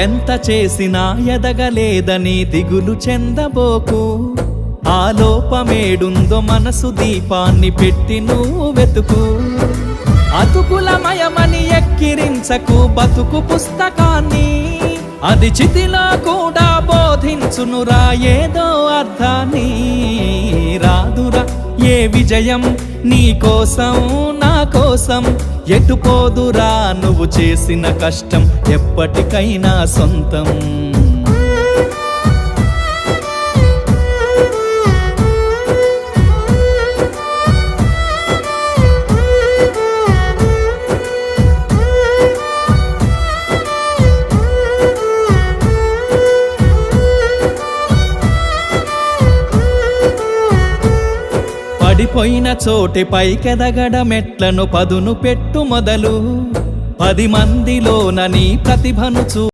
ఎంత చేసినా ఎదగలేదని దిగులు చెందబోకు. ఆ లోపమేడుందో మనసు దీపాన్ని పెట్టి నువ్వు వెతుకు. అతుకులమయమని ఎక్కిరించకు బతుకు పుస్తకాన్ని, అది చితిలో కూడా బోధించునురా ఏదో అర్థాన్ని. రాదురా ఏ విజయం నీ కోసం నా కోసం, ఎటుపోదురా నువ్వు చేసిన కష్టం ఎప్పటికైనా సొంతం. పడిపోయిన చోటి పైకెదగడ మెట్లను పదును పెట్టు మొదలు. 10 మందిలోన నీ ప్రతిభను చూ